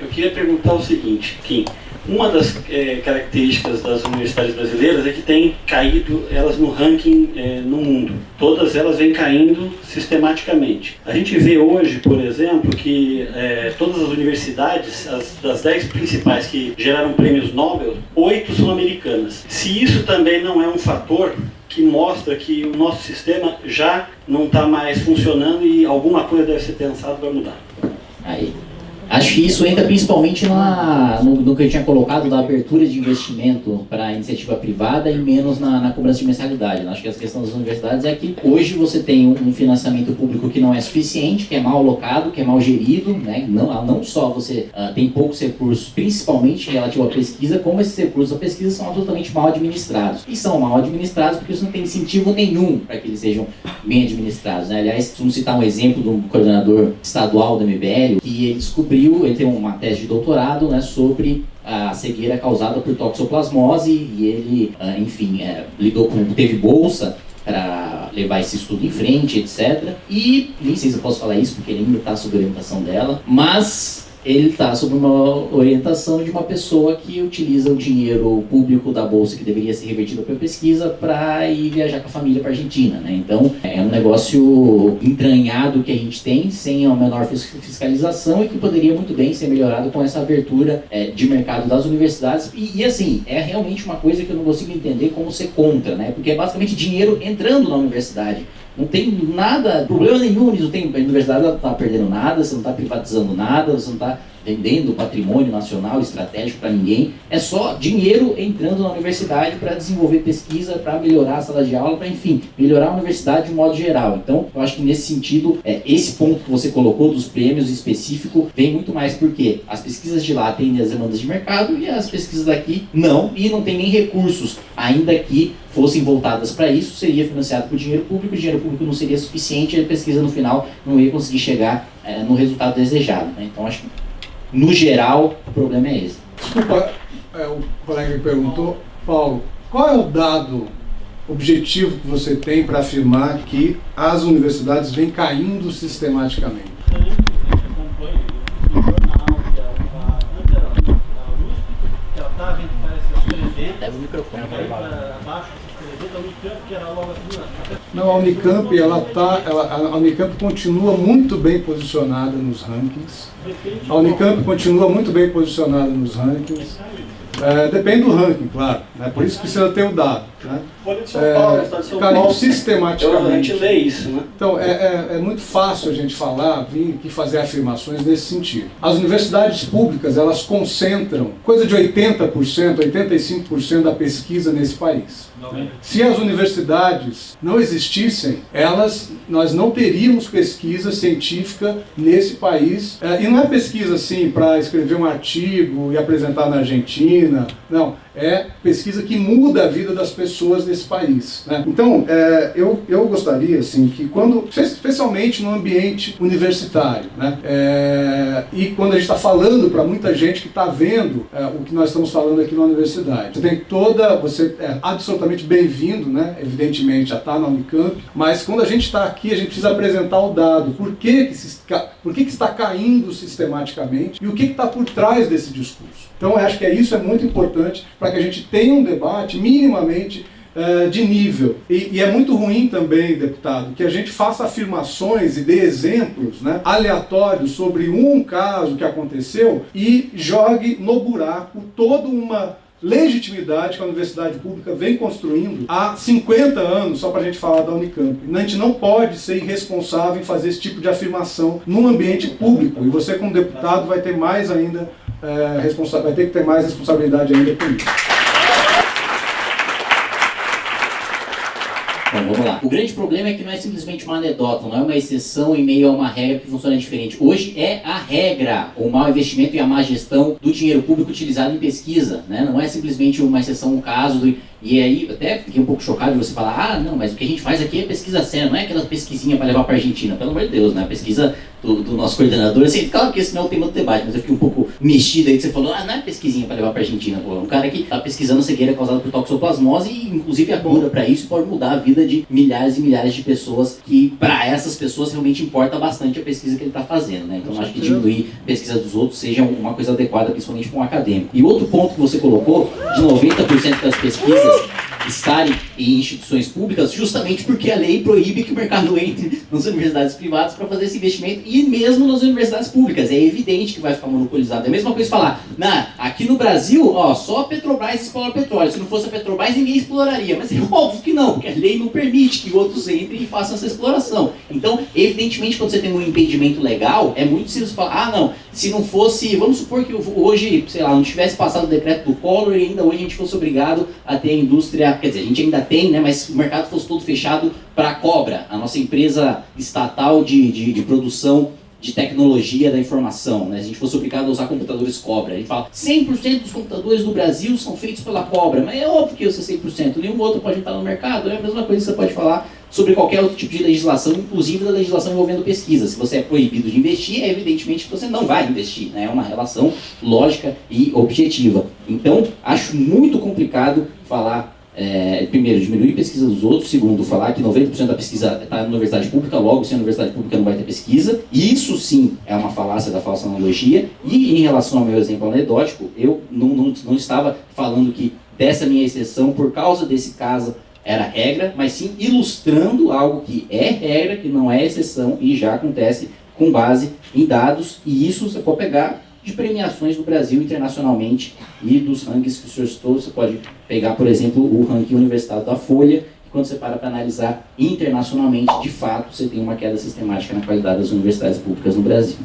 Eu queria perguntar o seguinte, Kim. Uma das características das universidades brasileiras é que tem caído elas no ranking no mundo. Todas elas vêm caindo sistematicamente. A gente vê hoje, por exemplo, que todas as universidades, das 10 principais que geraram prêmios Nobel, 8 são americanas. Se isso também não é um fator que mostra que o nosso sistema já não está mais funcionando e alguma coisa deve ser pensada para mudar. Aí. Acho que isso entra principalmente no que eu tinha colocado da abertura de investimento para a iniciativa privada e menos na cobrança de mensalidade. Acho que a questão das universidades é que hoje você tem um financiamento público que não é suficiente, que é mal alocado, que é mal gerido, né? Não só você tem poucos recursos, principalmente relativo à pesquisa, como esses recursos da pesquisa são absolutamente mal administrados. E são mal administrados porque você não tem incentivo nenhum para que eles sejam bem administrados, né? Aliás, vamos citar um exemplo de um coordenador estadual da MBL, que ele descobriu, ele tem uma tese de doutorado, né, sobre a cegueira causada por toxoplasmose e ele, teve bolsa para levar esse estudo em frente, etc. E nem sei se eu posso falar isso porque ele ainda está sob orientação dela, mas ele está sob uma orientação de uma pessoa que utiliza o dinheiro público da bolsa que deveria ser revertido para a pesquisa para ir viajar com a família para a Argentina, né? Então, é um negócio entranhado que a gente tem, sem a menor fiscalização e que poderia muito bem ser melhorado com essa abertura de mercado das universidades. E assim, é realmente uma coisa que eu não consigo entender como ser contra, né? Porque é basicamente dinheiro entrando na universidade. Não tem nada, problema nenhum nisso. A universidade não está perdendo nada, você não está privatizando nada, você não está vendendo patrimônio nacional estratégico para ninguém. É só dinheiro entrando na universidade para desenvolver pesquisa, para melhorar a sala de aula, para, enfim, melhorar a universidade de um modo geral. Então, eu acho que nesse sentido, esse ponto que você colocou dos prêmios específico vem muito mais porque as pesquisas de lá atendem as demandas de mercado e as pesquisas daqui não, e não tem nem recursos, ainda que fossem voltadas para isso, seria financiado por dinheiro público, o dinheiro público não seria suficiente, a pesquisa no final não ia conseguir chegar no resultado desejado, né? Então, acho que no geral, o problema é esse. Desculpa, o colega que perguntou, Paulo, qual é o dado objetivo que você tem para afirmar que as universidades vêm caindo sistematicamente? A gente acompanha no jornal, que é a USP, que ela está vendo que parece as 300, Leva o microfone para abaixo das 300, a Unicamp, que era logo acima. Não, a Unicamp, a Unicamp continua muito bem posicionada nos rankings. A Unicamp continua muito bem posicionada nos rankings. Depende do ranking, claro. Né? Por isso precisa ter o dado. Né? Folha de São Paulo, Estado de São Paulo. Sistematicamente. A gente lê isso, né? Então, é muito fácil a gente falar, vir aqui fazer afirmações nesse sentido. As universidades públicas, elas concentram coisa de 80%, 85% da pesquisa nesse país. Se as universidades não existissem, nós não teríamos pesquisa científica nesse país. E não é pesquisa assim para escrever um artigo e apresentar na Argentina, não. É pesquisa que muda a vida das pessoas nesse país. Né? Então, eu gostaria, assim, que especialmente no ambiente universitário, né? E quando a gente está falando para muita gente que está vendo o que nós estamos falando aqui na universidade, você é absolutamente bem-vindo, né? Evidentemente, já está na Unicamp, mas quando a gente está aqui, a gente precisa apresentar o dado. Por que está caindo sistematicamente e o que está por trás desse discurso? Então, eu acho que isso é muito importante para que a gente tenha um debate minimamente de nível. E é muito ruim também, deputado, que a gente faça afirmações e dê exemplos, né, aleatórios sobre um caso que aconteceu e jogue no buraco toda uma legitimidade que a universidade pública vem construindo há 50 anos, só para a gente falar da Unicamp. A gente não pode ser irresponsável em fazer esse tipo de afirmação num ambiente público. E você, como deputado, vai ter mais ainda vai ter que ter mais responsabilidade ainda por isso. Bom, vamos lá. O grande problema é que não é simplesmente uma anedota, não é uma exceção em meio a uma regra que funciona diferente. Hoje é a regra, o mau investimento e a má gestão do dinheiro público utilizado em pesquisa, né? Não é simplesmente uma exceção, um caso. E aí, até fiquei um pouco chocado de você falar, não, mas o que a gente faz aqui é pesquisa séria, não é aquela pesquisinha para levar para a Argentina. Pelo amor de Deus, né? A pesquisa do nosso coordenador, assim, claro que esse não é o tema do debate, mas eu fiquei um pouco mexido aí que você falou, não é pesquisinha para levar para a Argentina, pô, um cara que está pesquisando cegueira causada por toxoplasmose e inclusive a cura para isso pode mudar a vida de milhares e milhares de pessoas, que para essas pessoas realmente importa bastante a pesquisa que ele está fazendo, né? Então acho que diminuir a pesquisa dos outros seja uma coisa adequada, principalmente para um acadêmico. E outro ponto que você colocou, de 90% das pesquisas estarem em instituições públicas, justamente porque a lei proíbe que o mercado entre nas universidades privadas para fazer esse investimento, e mesmo nas universidades públicas. É evidente que vai ficar monopolizado. É a mesma coisa falar, aqui no Brasil, só a Petrobras explora petróleo. Se não fosse a Petrobras, ninguém exploraria. Mas é óbvio que não, porque a lei não permite que outros entrem e façam essa exploração. Então, evidentemente, quando você tem um impedimento legal, é muito simples falar, não, se não fosse, vamos supor que hoje, sei lá, não tivesse passado o decreto do Collor e ainda hoje a gente fosse obrigado a ter a indústria, quer dizer, a gente ainda tem, né, mas o mercado fosse todo fechado para a Cobra, a nossa empresa estatal de produção de tecnologia da informação, né? Se a gente fosse obrigado a usar computadores Cobra, a gente fala 100% dos computadores do Brasil são feitos pela Cobra, mas é óbvio que isso é 100%, nenhum outro pode entrar no mercado, é a mesma coisa que você pode falar sobre qualquer outro tipo de legislação, inclusive da legislação envolvendo pesquisa. Se você é proibido de investir, é evidentemente que você não vai investir, né? É uma relação lógica e objetiva. Então, acho muito complicado falar, primeiro, diminuir a pesquisa dos outros, segundo, falar que 90% da pesquisa está na universidade pública, logo, sem a universidade pública não vai ter pesquisa. Isso sim é uma falácia da falsa analogia. E em relação ao meu exemplo anedótico, eu não estava falando que dessa minha exceção, por causa desse caso, era regra, mas sim ilustrando algo que é regra, que não é exceção e já acontece com base em dados. E isso você pode pegar de premiações do Brasil internacionalmente e dos rankings que o senhor citou. Você pode pegar, por exemplo, o ranking universitário da Folha, e quando você para analisar internacionalmente, de fato, você tem uma queda sistemática na qualidade das universidades públicas no Brasil.